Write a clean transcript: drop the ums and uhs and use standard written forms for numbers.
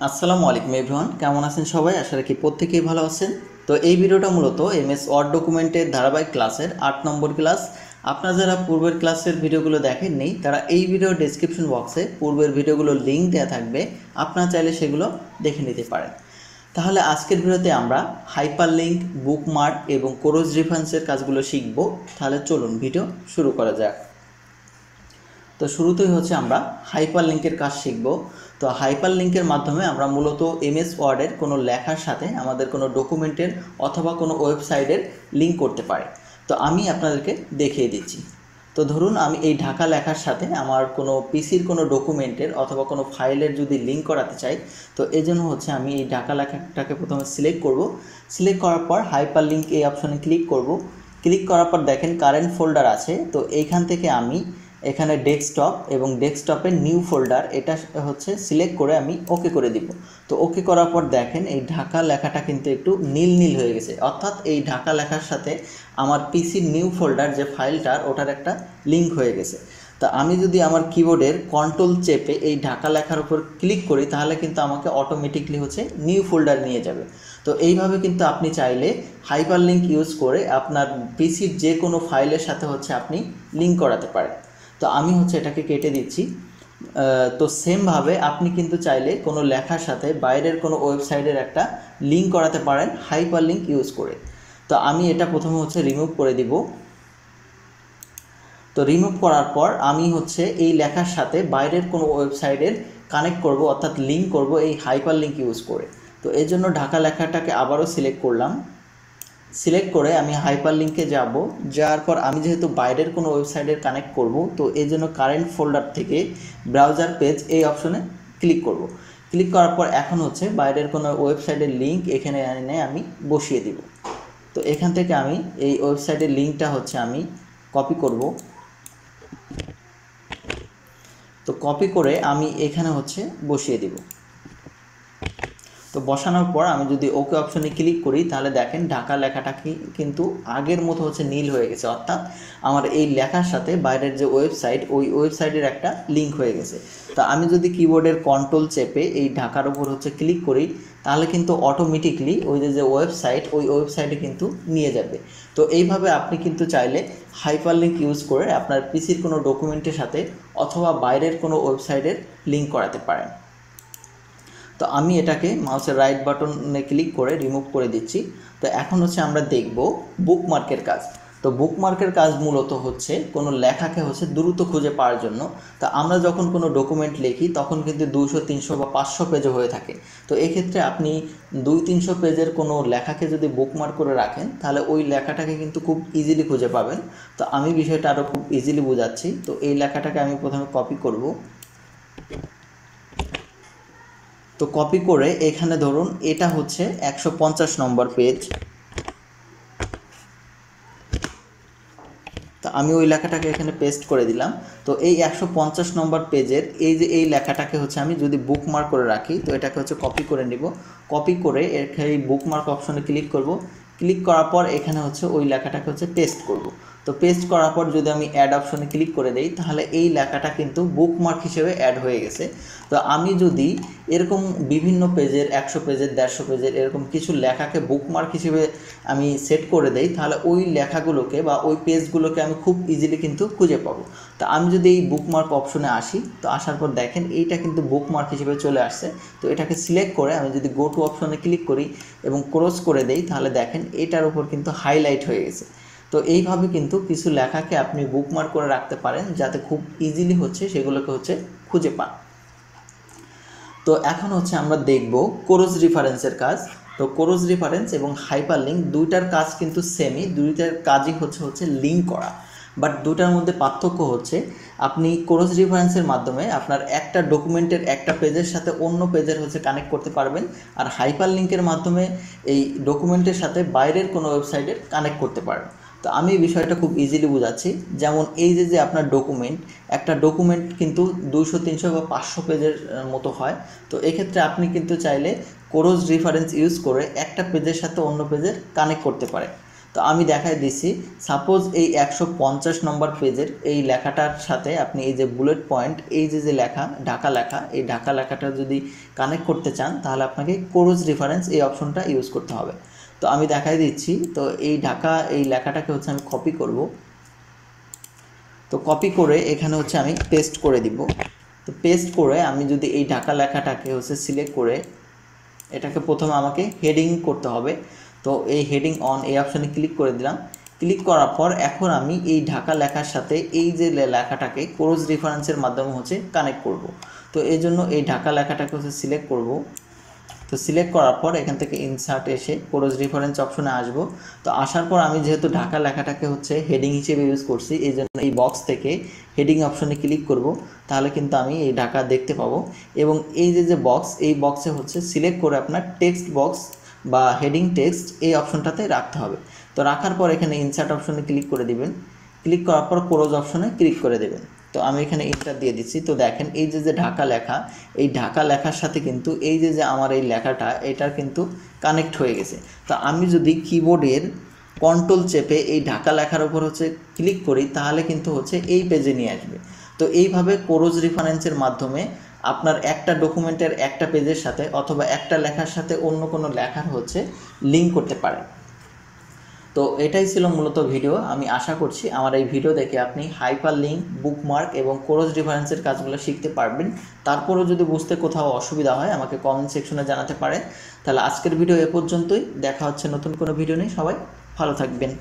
আসসালামু আলাইকুম এভরিওয়ান, কেমন আছেন সবাই? আশা রাখি প্রত্যেকেই ভালো আছেন। তো এই ভিডিওটা মূলত এমএস ওয়ার্ড ডকুমেন্টের ধারাবাহিক ক্লাসের 8 নম্বর ক্লাস। আপনারা যারা পূর্বের ক্লাসের ভিডিওগুলো দেখেননি তারা এই ভিডিওর ডেসক্রিপশন বক্সে পূর্বের ভিডিওগুলোর লিঙ্ক দেওয়া থাকবে, আপনারা চাইলে সেগুলো দেখে নিতে পারেন। তাহলে আজকের ভিডিওতে আমরা হাইপারলিঙ্ক, বুকমার্ক এবং ক্রস রেফারেন্সের কাজগুলো শিখব। তাহলে চলুন ভিডিও শুরু করা যাক। তো শুরুতেই হচ্ছে আমরা হাইপারলিঙ্কের কাজ শিখব। তো হাইপারলিঙ্কের মাধ্যমে আমরা মূলত এমএস ওয়ার্ডের কোনো লেখার সাথে আমাদের কোনো ডকুমেন্টের অথবা কোনো ওয়েবসাইটের লিঙ্ক করতে পারি। তো আমি আপনাদেরকে দেখিয়ে দিচ্ছি। তো ধরুন আমি এই ঢাকা লেখার সাথে আমার কোনো পিসির কোনো ডকুমেন্টের অথবা কোনো ফাইলের যদি লিঙ্ক করাতে চাই, তো এই জন্য হচ্ছে আমি এই ঢাকা লেখাটাকে প্রথমে সিলেক্ট করব। সিলেক্ট করার পর হাইপারলিঙ্ক এই অপশনে ক্লিক করব। ক্লিক করার পর দেখেন কারেন্ট ফোল্ডার আছে। তো এইখান থেকে আমি এখানে ডেস্কটপ এবং ডেস্কটপের নিউ ফোল্ডার এটা হচ্ছে সিলেক্ট করে আমি ওকে করে দিব। তো ওকে করার পর দেখেন এই ঢাকা লেখাটা কিন্তু একটু নীল নীল হয়ে গেছে, অর্থাৎ এই ঢাকা লেখার সাথে আমার পিসির নিউ ফোল্ডার যে ফাইলটার ওটার একটা লিঙ্ক হয়ে গেছে। তো আমি যদি আমার কিবোর্ডের কন্ট্রোল চেপে এই ঢাকা লেখার উপর ক্লিক করি তাহলে কিন্তু আমাকে অটোমেটিকলি হচ্ছে নিউ ফোল্ডার নিয়ে যাবে। তো এইভাবে কিন্তু আপনি চাইলে হাইপারলিঙ্ক ইউজ করে আপনার পিসির যে কোনো ফাইলের সাথে হচ্ছে আপনি লিঙ্ক করাতে পারেন। তো আমি হচ্ছে এটাকে কেটে দিচ্ছি। তো সেমভাবে আপনি কিন্তু চাইলে কোনো লেখার সাথে বাইরের কোনো ওয়েবসাইটের একটা লিঙ্ক করাতে পারেন হাইপারলিঙ্ক ইউজ করে। তো আমি এটা প্রথমে হচ্ছে রিমুভ করে দিব। তো রিমুভ করার পর আমি হচ্ছে এই লেখার সাথে বাইরের কোনো ওয়েবসাইটের কানেক্ট করব, অর্থাৎ লিঙ্ক করব এই হাইপারলিঙ্ক ইউজ করে। তো এই জন্য ঢাকা লেখাটাকে আবারও সিলেক্ট করলাম। সিলেক্ট করে আমি হাইপারলিঙ্কে যাব। যাওয়ার পর আমি যেহেতু বাইরের কোনো ওয়েবসাইটের কানেক্ট করব, তো এই জন্য কারেন্ট ফোল্ডার থেকে ব্রাউজার পেজ এই অপশনে ক্লিক করব। ক্লিক করার পর এখন হচ্ছে বাইরের কোনো ওয়েবসাইটের লিঙ্ক এখানে এনে আমি বসিয়ে দিব। তো এখান থেকে আমি এই ওয়েবসাইটের লিঙ্কটা হচ্ছে আমি কপি করব। তো কপি করে আমি এখানে হচ্ছে বসিয়ে দিব। তো বসানোর পর আমি যদি ওকে অপশনে ক্লিক করি তাহলে দেখেন ঢাকা লেখাটা কিন্তু আগের মতো হচ্ছে নীল হয়ে গেছে, অর্থাৎ আমার এই লেখার সাথে বাইরের যে ওয়েবসাইট ওই ওয়েবসাইটের একটা লিঙ্ক হয়ে গেছে। তো আমি যদি কিবোর্ডের কন্ট্রোল চেপে এই ঢাকার উপর হচ্ছে ক্লিক করি তাহলে কিন্তু অটোমেটিকলি ওই যে ওয়েবসাইট ওই ওয়েবসাইটে কিন্তু নিয়ে যাবে। তো এইভাবে আপনি কিন্তু চাইলে হাইপারলিঙ্ক ইউজ করে আপনার পিসির কোনো ডকুমেন্টের সাথে অথবা বাইরের কোনো ওয়েবসাইটের লিঙ্ক করাতে পারেন। তো আমি এটাকে মাউসের রাইট বাটনে ক্লিক করে রিমুভ করে দিচ্ছি। তো এখন হচ্ছে আমরা দেখব বুকমার্কের কাজ। তো বুকমার্কের কাজ মূলত হচ্ছে কোনো লেখাকে হচ্ছে দ্রুত খুঁজে পাওয়ার জন্য। তো আমরা যখন কোনো ডকুমেন্ট লিখি তখন কিন্তু 200, 300 বা 500 পেজে হয়ে থাকে। তো এক্ষেত্রে আপনি 200-300 পেজের কোনো লেখাকে যদি বুকমার্ক করে রাখেন তাহলে ওই লেখাটাকে কিন্তু খুব ইজিলি খুঁজে পাবেন। তো আমি বিষয়টা আরও খুব ইজিলি বোঝাচ্ছি। তো এই লেখাটাকে আমি প্রথমে কপি করব। তো কপি করে এখানে ধরুন এটা হচ্ছে 150 নম্বর পেজ। তো আমি ওই লেখাটাকে এখানে পেস্ট করে দিলাম। তো এই 150 নম্বর পেজের এই লেখাটাকে হচ্ছে আমি যদি বুকমার্ক করে রাখি, তো এটাকে হচ্ছে কপি করে নিব। কপি করে এই বুকমার্ক অপশনে ক্লিক করব। ক্লিক করার পর এখানে হচ্ছে ওই লেখাটাকে হচ্ছে পেস্ট করব। তো পেস্ট করার পর যদি আমি অ্যাড অপশনে ক্লিক করে দেই তাহলে এই লেখাটা কিন্তু বুকমার্ক হিসেবে অ্যাড হয়ে গেছে। তো আমি যদি এরকম বিভিন্ন পেজের 100 পেজের 150 পেজের এরকম কিছু লেখাকে বুকমার্ক হিসেবে আমি সেট করে দেই তাহলে ওই লেখাগুলোকে বা ওই পেজগুলোকে আমি খুব ইজিলি কিন্তু খুঁজে পাবো। তো আমি যদি এই বুকমার্ক অপশনে আসি, তো আসার পর দেখেন এইটা কিন্তু বুকমার্ক হিসেবে চলে আসছে। তো এটাকে সিলেক্ট করে আমি যদি গো টু অপশনে ক্লিক করি এবং ক্রস করে দেই তাহলে দেখেন এটার উপর কিন্তু হাইলাইট হয়ে গেছে। তো এইভাবে কিন্তু কিছু লেখাকে আপনি বুকমার্ক করে রাখতে পারেন যাতে খুব ইজিলি হচ্ছে সেগুলোকে হচ্ছে খুঁজে পান। তো এখন হচ্ছে আমরা দেখব ক্রস রেফারেন্সের কাজ। তো ক্রস রেফারেন্স এবং হাইপারলিঙ্ক দুইটার কাজ কিন্তু সেমই, দুইটার কাজই হচ্ছে লিঙ্ক করা। বাট দুটার মধ্যে পার্থক্য হচ্ছে আপনি ক্রস রেফারেন্সের মাধ্যমে আপনার একটা ডকুমেন্টের একটা পেজের সাথে অন্য পেজের হচ্ছে কানেক্ট করতে পারবেন, আর হাইপারলিঙ্কের মাধ্যমে এই ডকুমেন্টের সাথে বাইরের কোনো ওয়েবসাইটের কানেক্ট করতে পারবেন। তো আমি বিষয়টা খুব ইজিলি বোঝাচ্ছি। যেমন এই যে আপনার ডকুমেন্ট, একটা ডকুমেন্ট কিন্তু 200, 300 বা 500 পেজের মতো হয়। তো এক্ষেত্রে আপনি কিন্তু চাইলে ক্রস রেফারেন্স ইউজ করে একটা পেজের সাথে অন্য পেজের কানেক্ট করতে পারে। তো আমি দেখাই দিচ্ছি, সাপোজ এই 150 নম্বর পেজের এই লেখাটার সাথে আপনি এই যে বুলেট পয়েন্ট, এই যে লেখা ঢাকা লেখা, এই ঢাকা লেখাটা যদি কানেক্ট করতে চান তাহলে আপনাকে ক্রস রেফারেন্স এই অপশনটা ইউজ করতে হবে। তো আমি দেখাই দিচ্ছি। তো এই ঢাকা এই লেখাটাকে হচ্ছে আমি কপি করব। তো কপি করে এখানে হচ্ছে আমি পেস্ট করে দিব। তো পেস্ট করে আমি যদি এই ঢাকা লেখাটাকে হচ্ছে সিলেক্ট করে এটাকে প্রথমে আমাকে হেডিং করতে হবে। তো এই হেডিং অন এই অপশানে ক্লিক করে দিলাম। ক্লিক করার পর এখন আমি এই ঢাকা লেখার সাথে এই যে লেখাটাকে ক্রস রেফারেন্সের মাধ্যমে হচ্ছে কানেক্ট করব। তো এই জন্য এই ঢাকা লেখাটাকে হচ্ছে সিলেক্ট করব। তো সিলেক্ট করার পর এখান থেকে ইনসার্ট এসে ক্রস রেফারেন্স অপশনে আসব। তো আসার পর আমি যেহেতু ঢাকা লেখাটাকে হচ্ছে হেডিং হিসেবে ইউজ করছি, এই জন্য এই বক্স থেকে হেডিং অপশনে ক্লিক করব। তাহলে কিন্তু আমি এই ঢাকা দেখতে পাবো। এবং এই যে বক্স, এই বক্সে হচ্ছে সিলেক্ট করে আপনার টেক্সট বক্স বা হেডিং টেক্সট এই অপশনটাতে রাখতে হবে। তো রাখার পর এখানে ইনসার্ট অপশনে ক্লিক করে দিবেন। ক্লিক করার পর ক্লোজ অপশনে ক্লিক করে দেবেন। তো আমি এখানে এন্টার দিয়ে দিচ্ছি। তো দেখেন এই যে ঢাকা লেখা, এই ঢাকা লেখার সাথে কিন্তু এই যে আমার এই লেখাটা এটার কিন্তু কানেক্ট হয়ে গেছে। তো আমি যদি কিবোর্ডের কন্ট্রোল চেপে এই ঢাকা লেখার উপর হচ্ছে ক্লিক করি তাহলে কিন্তু হচ্ছে এই পেজে নিয়ে আসবে। তো এইভাবে ক্রস রেফারেন্সের মাধ্যমে আপনার একটা ডকুমেন্টের একটা পেজের সাথে অথবা একটা লেখার সাথে অন্য কোনো লেখার হচ্ছে লিঙ্ক করতে পারেন। তো এটাই ছিল মূলত ভিডিও। আমি আশা করছি আমার এই ভিডিও দেখে আপনি হাইপার লিঙ্ক, বুকমার্ক এবং ক্রস রেফারেন্সের কাজগুলো শিখতে পারবেন। তারপরেও যদি বুঝতে কোথাও অসুবিধা হয় আমাকে কমেন্ট সেকশনে জানাতে পারেন। তাহলে আজকের ভিডিও এ পর্যন্তই। দেখা হচ্ছে নতুন কোনো ভিডিও নিয়ে। সবাই ভালো থাকবেন।